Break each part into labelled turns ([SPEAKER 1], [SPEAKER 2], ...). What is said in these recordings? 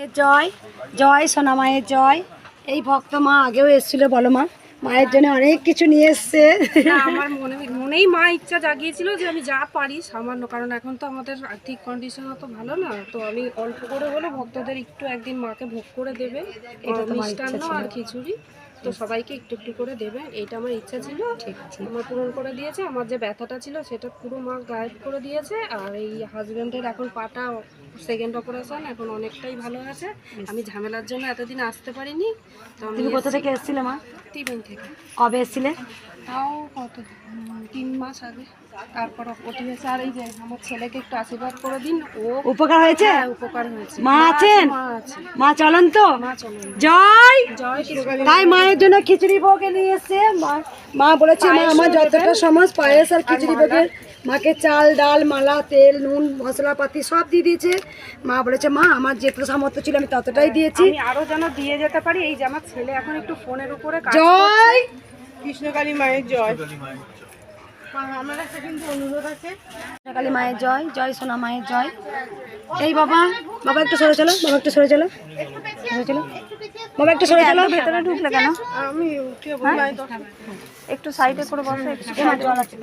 [SPEAKER 1] মায়ের জয়, জয় সোনা মায়ের জয়। এই ভক্ত মা আগেও এসেছিল, বলো মা, মায়ের জন্য অনেক কিছু নিয়ে এসছে।
[SPEAKER 2] আমার মনেই মা ইচ্ছা জাগিয়েছিল যে আমি যা পারি সামান্য, কারণ এখন তো আমাদের আর্থিক কন্ডিশন অত ভালো না, তো আমি অল্প করে হলে ভক্তদের একটু একদিন মাকে ভোগ করে দেবে, এটা তো মিষ্টান্ন আর খিচুড়ি, তো সবাইকে একটু একটু করে দেবে, এইটা আমার ইচ্ছা ছিল। ঠিক আমার পূরণ করে দিয়েছে। আমার যে ব্যথাটা ছিল সেটা পুরো মা গায়েব করে দিয়েছে। আর এই হাজব্যান্ডের এখন পাটা সেকেন্ড অপারেশন, এখন অনেকটাই ভালো আছে। আমি ঝামেলার জন্য এতদিন আসতে পারিনি। তো
[SPEAKER 1] তুমি কোথা থেকে এসেছিলে মা?
[SPEAKER 2] টিবেন থেকে।
[SPEAKER 1] কবে এসেছিলে?
[SPEAKER 2] তাও কত 3 মাস আগে। তারপর অপটি হয়েছে। আর এই যে আমার ছেলেকে একটু আশীর্বাদ করে দিন। ও
[SPEAKER 1] উপকার হয়েছে?
[SPEAKER 2] উপকার হয়েছে।
[SPEAKER 1] মা আছেন? মা চলন তো? জয়
[SPEAKER 2] জয়।
[SPEAKER 1] তাই মায়ের জন্য খিচুড়ি ভোগ নিয়ে এসছে। মা বলেছে মা আমার যতটা সমাজ পায়েস আর খিচুড়ি ভোগের, মাকে চাল ডাল মালা তেল নুন মশলাপাতি সব দিয়ে দিয়েছে। মা বলেছে মা আমার যেটুকু সামর্থ্য ছিল আমি ততটাই দিয়েছি,
[SPEAKER 2] আমি আরো যেন দিয়ে যেতে পারি। এই যে আমার ছেলে এখন একটু ফোনের উপরে কাজ
[SPEAKER 1] জয়
[SPEAKER 2] কৃষ্ণকালী মায়ের জয়। আমার একটা কিন্তু অনুরোধ আছে।
[SPEAKER 1] কৃষ্ণকালী মায়ের জয়, জয় সোনা মায়ের জয়। এই বাবা, বাবা একটু সরে চলো, বাবা একটু সরে চলো, সরে চলো বাবা, একটু সরে চলো। ভেতরে ঢুকলে কেন?
[SPEAKER 2] আমি উঠে
[SPEAKER 1] একটু সাইডে করে বসো, একটু জল আছে।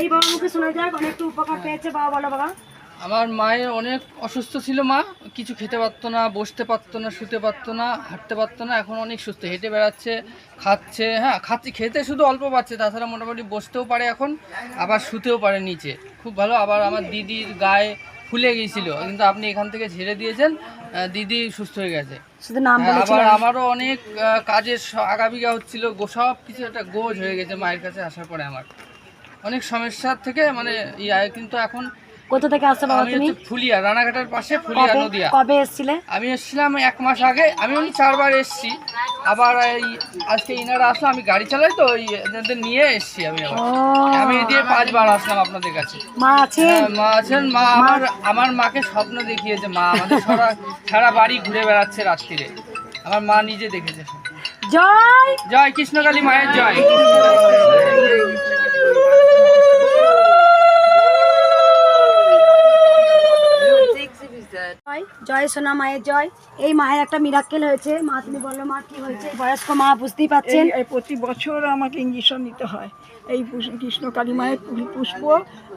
[SPEAKER 1] এই বাবা মুখে শোনা যাক অনেক উপকার পেয়েছে। বাবা বলো বাবা।
[SPEAKER 3] আমার মায়ের অনেক অসুস্থ ছিল, মা কিছু খেতে পারতো না, বসতে পারতো না, শুতে পারতো না, হাঁটতে পারতো না। এখন অনেক সুস্থ, হেঁটে বেড়াচ্ছে, খাচ্ছে, হ্যাঁ খাচ্ছে, খেতে শুধু অল্প পাচ্ছে, তাছাড়া মোটামুটি বসতেও পারে এখন, আবার শুতেও পারে নিচে, খুব ভালো। আবার আমার দিদির গায়ে ফুলে গিয়েছিল, কিন্তু আপনি এখান থেকে ঝেড়ে দিয়েছেন, দিদি সুস্থ হয়ে গেছে।
[SPEAKER 1] শুধু নাম
[SPEAKER 3] আবার আমারও অনেক কাজের আগাবিগা হচ্ছিল, সব কিছু একটা গোজ হয়ে গেছে মায়ের কাছে আসার পরে। আমার অনেক সমস্যার থেকে মানে কিন্তু এখন
[SPEAKER 1] কোথা থেকে আসছো বাবা তুমি?
[SPEAKER 3] ফুলিয়া, রানাঘাটের পাশে ফুলিয়া নদিয়া।
[SPEAKER 1] কবে এসেছিলে?
[SPEAKER 3] আমি এসেছিলাম 1 মাস আগে। আমি 4 বার এসেছি। আবার এই আজকে ইনারা আসলো, আমি গাড়ি চালাই তো এদের নিয়ে এসেছি। আমি দিয়ে 5 বার আসলাম আপনাদের কাছে।
[SPEAKER 1] মা আছেন?
[SPEAKER 3] মা আছেন। মা আমার মাকে স্বপ্ন দেখিয়েছে। মা আমাদের সারা বাড়ি ঘুরে বেড়াচ্ছে রাত্রিরে, আমার মা নিজে দেখেছে।
[SPEAKER 1] জয়
[SPEAKER 3] জয় কৃষ্ণকালী মায়ের জয়।
[SPEAKER 1] জয় সোনা মায়ের জয়। এই মায়ের একটা মিরাক্কেল হয়েছে। মা তুমি বলো মা কি হয়েছে? বয়স্ক মা, বুঝতেই পাচ্ছেন।
[SPEAKER 4] প্রতি বছর আমাকে ইঞ্জেকশন নিতে হয়। এই কৃষ্ণকালী মায়ের পুষ্প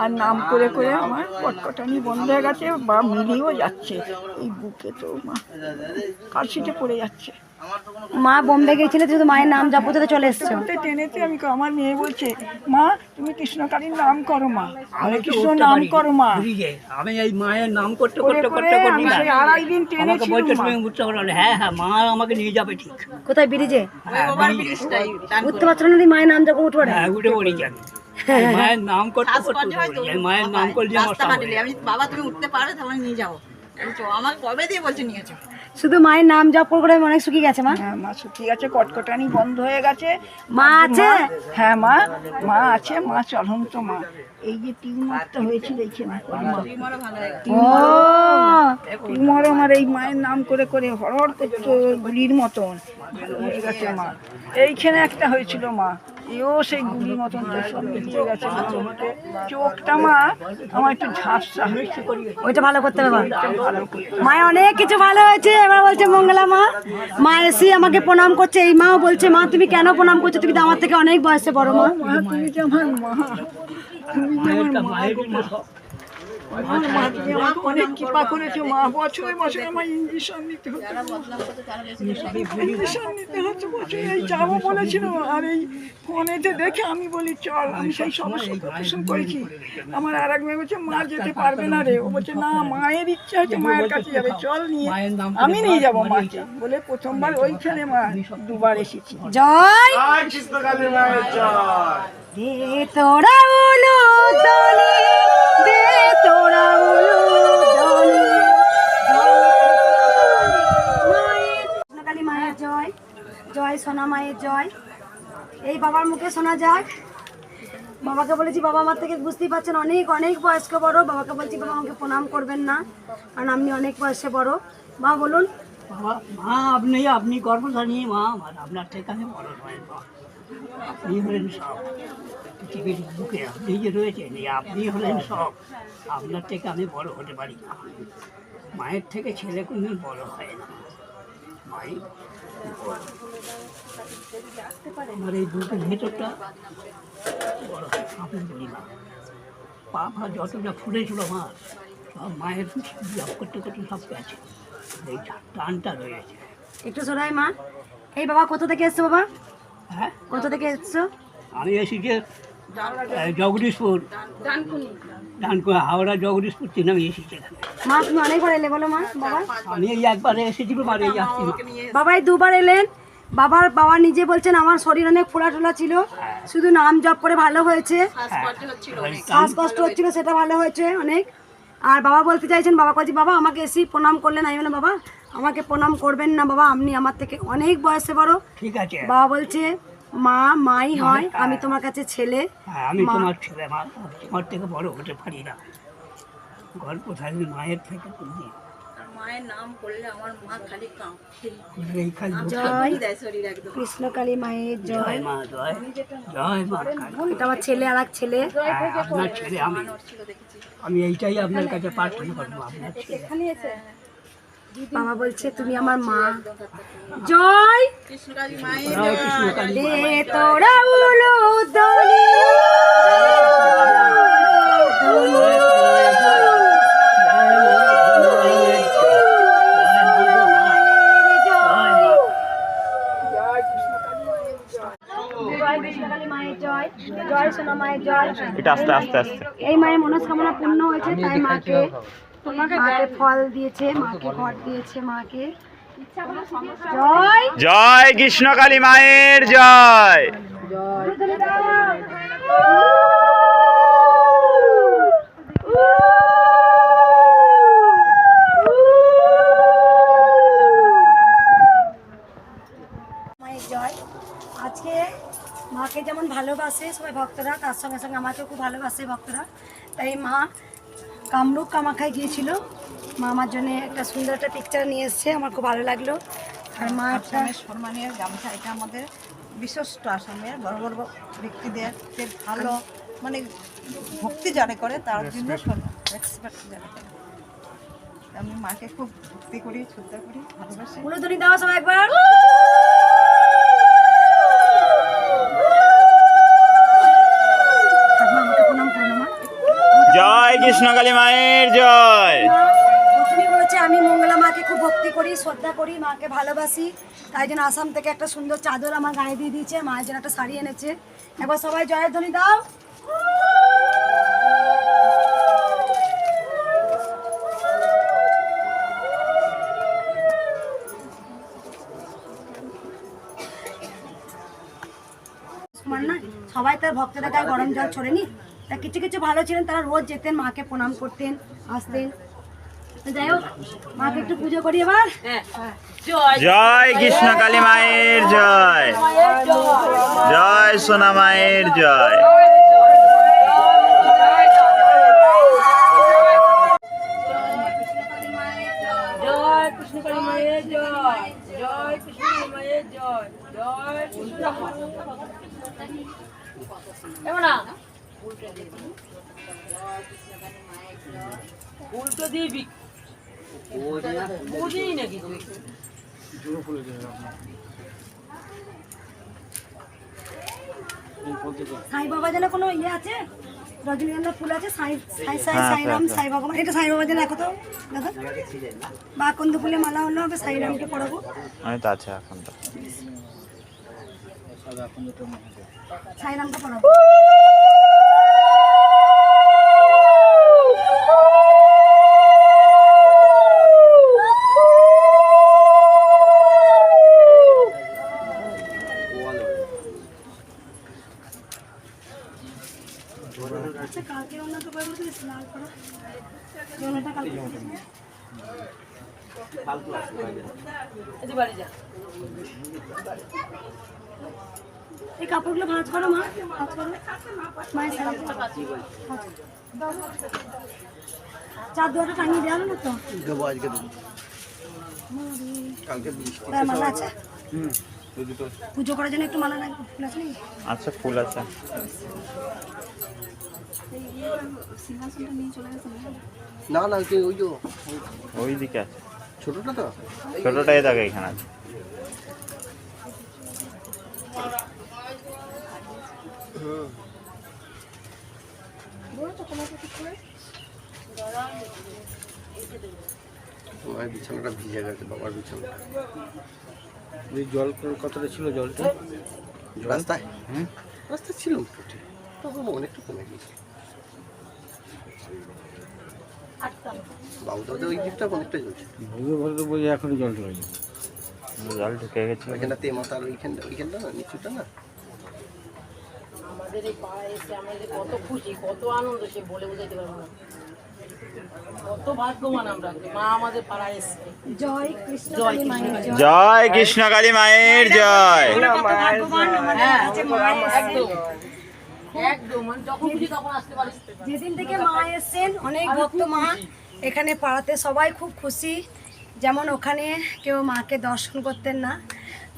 [SPEAKER 4] আর নাম করে করে আমার কটকটানি বন্ধ হয়ে গেছে, বা মিলিয়েও যাচ্ছে। এই বুকে তো মা কালশিটে পড়ে যাচ্ছে।
[SPEAKER 1] মা বোম্বে গেছিলে, শুধু মায়ের নাম জপতে চলে এসছো।
[SPEAKER 4] টেনেতে আমি আমার মেয়ে বলছে মা তুমি কৃষ্ণকালীর নাম করো মা, হরে কৃষ্ণ নাম করো মা।
[SPEAKER 5] আমি এই মায়ের নাম করতে করতে করতে করতে
[SPEAKER 4] 2.5 দিন টেনেছি।
[SPEAKER 5] হ্যাঁ হ্যাঁ মা আমাকে নিয়ে যাবে ঠিক।
[SPEAKER 1] কোথায়? ব্রিজে উঠতে পারছো না? মায়ের নাম যখন উঠবো
[SPEAKER 5] হ্যাঁ উঠে পড়ি যাবে। মায়ের নাম করতে মায়ের নাম করলে
[SPEAKER 6] আমি বাবা তুমি উঠতে পারো তাহলে নিয়ে যাও। আমার কবে দিয়ে বলছে নিয়েছো?
[SPEAKER 1] শুধু মায়ের নাম জপ করে অনেক শুকিয়ে গেছে মা।
[SPEAKER 4] হ্যাঁ মা শুকিয়ে গেছে, কটকটানি বন্ধ হয়ে গেছে।
[SPEAKER 1] মা আছে?
[SPEAKER 4] হ্যাঁ মা আছে, মা চলন্ত মা। এই যে টিউমারটা হয়েছিল এইখানে, টিউমার আমার এই মায়ের নাম করে করে হরহর করতো গুলির মতন, ভালো হয়ে গেছে মা। এইখানে একটা হয়েছিল মা, এও সেই গুলির মতন সব মিটে গেছে। চোখটা মা আমার একটু ঝাপসা হয়েছে,
[SPEAKER 1] ওইটা ভালো করতে হবে। মায়ের অনেক কিছু ভালো হয়েছে। এবার বলছে মঙ্গলা মা, মা এসে আমাকে প্রণাম করছে। এই মাও বলছে মা তুমি কেন প্রণাম করছো? তুমি তো আমার থেকে অনেক বয়সে বড় মা।
[SPEAKER 4] তুমি যে আমার মা, তুমি যে আমার মা, অনেক কৃপা করেছো মা। বছরে বছরে আমার ইঞ্জেকশন নিতে হচ্ছে, ইঞ্জেকশন নিতে হচ্ছে বছরে। এই যাবো বলেছিল, আর এই ফোনেতে দেখে আমি বলি চল, আমি সেই সমস্যা অপারেশন করেছি। আমার আর এক মেয়ে বলছে মা যেতে পারবে না রে, ও বলছে না মায়ের ইচ্ছা হচ্ছে মায়ের কাছে যাবে, চল নিয়ে আমি নিয়ে যাবো মাকে বলে প্রথমবার ওইখানে মা 2 বার এসেছি।
[SPEAKER 1] জয় দে তোরা উলু দনি, দে তোরা উলু দনি। কৃষ্ণকালী মায়ের জয়, জয় সোনা মায়ের জয়। এই বাবার মুখে শোনা যাক। বাবাকে বলেছি বাবা আমার থেকে বুঝতেই পারছেন অনেক অনেক বয়স্ক বড়। বাবাকে বলছি বাবা আমাকে প্রণাম করবেন না, কারণ আপনি অনেক বয়সে বড়। মা বলুন।
[SPEAKER 5] বাবা মা আপনি গর্ভধারী মা, আপনার থেকে আমি বড় নয় মা। আপনি হলেন সব পৃথিবীর বুকে, আপনি যে রয়েছেন আপনি হলেন সব। আপনার থেকে আমি বড় হতে পারি না। মায়ের থেকে ছেলে কোনদিন বড় হয় না। মায়ের আমার এই বুকের ভেতরটা বড় হয়, আপনি বলি না। পা ফা যতটা ফুলেছিল আমার সব মায়ের জব করতে করতে সব গেছে, এই টানটা রয়েছে।
[SPEAKER 1] একটু সরাই মা। এই বাবা কোথা থেকে এসছো বাবা?
[SPEAKER 5] হ্যাঁ,
[SPEAKER 1] কোথা থেকে এসছো?
[SPEAKER 5] আমি এসেছি জগদীশপুর, ডানকুয়া, হাওড়া জগদীশপুর থেকে আমি এসেছি এখানে।
[SPEAKER 1] মা তুমি অনেকবার এলে বলো মা বাবা।
[SPEAKER 5] আমি এই একবারে এসেছি, মানে এই আসছি না।
[SPEAKER 1] বাবা এই দুবার এলেন। বাবা নিজে বলছেন আমার শরীর অনেক ফোলা টোলা ছিল, শুধু নাম জপ করে ভালো হয়েছে। শ্বাসকষ্ট হচ্ছিল, সেটা ভালো হয়েছে অনেক। আর বাবা বলতে চাইছেন, বাবা কাছে বাবা আমাকে এসে প্রণাম করলেন। আমি বললাম বাবা আমাকে প্রণাম করবেন না বাবা, আপনি আমার থেকে অনেক বয়সে বড়।
[SPEAKER 5] ঠিক আছে,
[SPEAKER 1] বাবা বলছে মাই হয়, আমি তোমার কাছে ছেলে।
[SPEAKER 5] হ্যাঁ আমি তোমার ছেলে, আমার থেকে বড় হতে পারি না। গল্প থাকলে মায়ের থেকে তুমি
[SPEAKER 6] মায়ের নাম করলে আমার মা খালি কাঁপছে,
[SPEAKER 5] এই খালি
[SPEAKER 1] জয়
[SPEAKER 6] দেয় শরীর একদম।
[SPEAKER 1] কৃষ্ণকালী মায়ের জয়।
[SPEAKER 5] জয় মা, জয় জয় মা কালী।
[SPEAKER 1] এটা আমার ছেলে আর এক ছেলে।
[SPEAKER 5] হ্যাঁ, আপনার ছেলে আমি এইটাই আপনার কাছে প্রার্থনা করবো, আপনার ছেলে।
[SPEAKER 1] বাবা বলছে তুমি আমার মা। জয়
[SPEAKER 6] কৃষ্ণকালী মায়ের
[SPEAKER 5] জয় কৃষ্ণকালী মা।
[SPEAKER 1] রে তোরা উলুধ্বনি। জয় কৃষ্ণকালী মায়ের জয়, জয় সোনা মায়ের জয়।
[SPEAKER 7] এটা আস্তে আস্তে আস্তে।
[SPEAKER 1] এই মায়ের মনস্কামনা পূর্ণ হয়েছে, তাই মাকে ফল দিয়েছে, মাকে ঘর দিয়েছে, মাকে জয়।
[SPEAKER 7] জয় কৃষ্ণকালী মায়ের জয়।
[SPEAKER 1] মায়ের জয়। আজকে মাকে যেমন ভালোবাসে সবাই ভক্তরা, তার সঙ্গে সঙ্গে আমাকেও খুব ভালোবাসে ভক্তরা। তাই মা কামরূপ কামাখ্যায় গিয়েছিল, মা আমার জন্য একটা সুন্দর একটা পিকচার নিয়ে এসছে, আমার খুব ভালো লাগলো। আর মা একটা
[SPEAKER 6] আসামের সম্মানীয় গামছা, এটা আমাদের বিশিষ্ট আসামের বড় বড় ব্যক্তিদের যে ভালো মানে ভক্তি যারা করে তার জন্য রেসপেক্ট যারা করে। আমি মাকে খুব ভক্তি করি, শ্রদ্ধা করি, ভালোবাসি।
[SPEAKER 1] উলুধ্বনি দেওয়া সবাই একবার। ঠাকুমা আমাকে প্রণাম করো না মা।
[SPEAKER 7] জয় কৃষ্ণকালী মায়ের জয়।
[SPEAKER 1] প্রথমেই বলেছে আমি মঙ্গলা মাকে খুব ভক্তি করি, শ্রদ্ধা করি, মাকে ভালোবাসি। তাই জন্য আসাম থেকে একটা সুন্দর চাদর আমার গায়ে দিয়ে দিয়েছে, মায়ের জন্য একটা শাড়ি এনেছে। একবার সবাই জয়ের ধ্বনি দাও। না সবাই তার ভক্তদের গায়ে গরম জল ছড়েনি, তা কিছু কিছু ভালো ছিলেন, তারা রোজ যেতেন, মাকে প্রণাম করতেন, আসতেন। তো যাই হোক, মাকে একটু পুজো করি এবার।
[SPEAKER 7] জয় কৃষ্ণকালী মায়ের জয়। জয় সোনা মায়ের জয়।
[SPEAKER 2] জয় কৃষ্ণকালী মায়ের জয়, জয় কৃষ্ণকালী মায়ের জয়, জয় উল্টো দিয়ে বুঝেই নাকি
[SPEAKER 1] সাই বাবা যেন কোনো ইয়ে আছে, রজনীগন্ধা ফুল আছে, সাই সাই সাই সাইরাম সাই বাবা, এটা সাই বাবা যেন দেখো তো, দেখো বা কন্দ ফুলে মালা হলো, আমি সাইরামকে পড়াবো।
[SPEAKER 7] আমি তো আছে এখন তো।
[SPEAKER 1] সাইরামকে পড়াবো। আচ্ছা কালকে অন্য তো করবো, তুই স্নান করো, জলটা কালকে এই কাপড়গুলো ভাঁজ করো মা, ভাঁজ করো মায়ের শাড়ি চার দুয়াটা টাঙিয়ে দেওয়া না তো। মালা আছে পুজো করার জন্য একটু মালা লাগবে, ফুল আছে নাকি?
[SPEAKER 7] আচ্ছা ফুল আছে।
[SPEAKER 1] সিংহাসনটা নিয়ে চলে গেছে
[SPEAKER 8] না না ওই যে
[SPEAKER 7] ওই দিকে আছে,
[SPEAKER 8] ছোটটা তো
[SPEAKER 7] ছোটটাই থাকে এখানে আছে।
[SPEAKER 8] মায়ের বিছানাটা ভিজে গেছে, বাবার বিছানাটা। ওই জল কতটা ছিল জলটা রাস্তায়? হ্যাঁ রাস্তায় ছিল মোটামুটি, তখন অনেকটা কমে গেছে। বাবুদাদের ওই দিকটা অনেকটা জ্বলছে,
[SPEAKER 7] এখনো জল ঢুকে গেছে, জল ঢুকে গেছে।
[SPEAKER 8] ওইখানটা তেমাতার ওইখানটা না, নিচুটা না।
[SPEAKER 9] আমাদের এই পাড়ায় এসে আমরা যে কত খুশি, কত আনন্দ, সে বলে বোঝাতে পারবো না। কত ভাগ্যবান আমরা, মা আমাদের পাড়ায় এসে।
[SPEAKER 1] জয় কৃষ্ণ কালী মায়ের জয়।
[SPEAKER 7] জয় কৃষ্ণকালী মায়ের জয়।
[SPEAKER 1] আমরা কত ভাগ্যবান, আমাদের কাছে মা এসেছেন।
[SPEAKER 9] একদম মানে যখন খুশি তখন আসতে পারিস।
[SPEAKER 1] যেদিন থেকে মা এসেছেন, অনেক ভক্ত মা এখানে পাড়াতে সবাই খুব খুশি। যেমন ওখানে কেউ মাকে দর্শন করতেন না,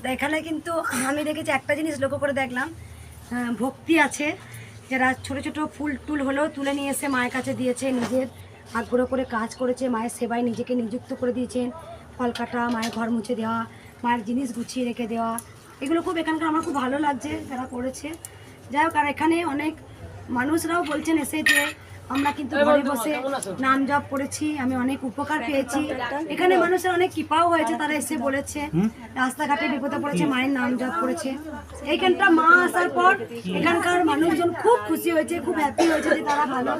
[SPEAKER 1] তো এখানে কিন্তু আমি দেখেছি একটা জিনিস লক্ষ্য করে দেখলাম, ভক্তি আছে। যারা ছোট ছোট ফুল টুল হলেও তুলে নিয়ে এসে মায়ের কাছে দিয়েছে, নিজের আগ্রহ করে কাজ করেছে, মায়ের সেবায় নিজেকে নিযুক্ত করে দিয়েছেন। ফল কাটা, মায়ের ঘর মুছে দেওয়া, মায়ের জিনিস গুছিয়ে রেখে দেওয়া, এগুলো খুব এখানকার আমার খুব ভালো লাগছে যারা করেছে। যাই হোক, আর এখানে অনেক মানুষরাও বলছেন এসে যে আমরা কিন্তু ঘরে বসে নাম জপ করেছি, আমি অনেক উপকার পেয়েছি। এখানে মানুষের অনেক কৃপাও হয়েছে, তারা এসে বলেছে রাস্তাঘাটে বিপদে পড়েছে, মায়ের নাম জপ করেছে। এইখানটা মা আসার পর এখানকার মানুষজন খুব খুশি হয়েছে, খুব হ্যাপি হয়েছে যে তারা ভালো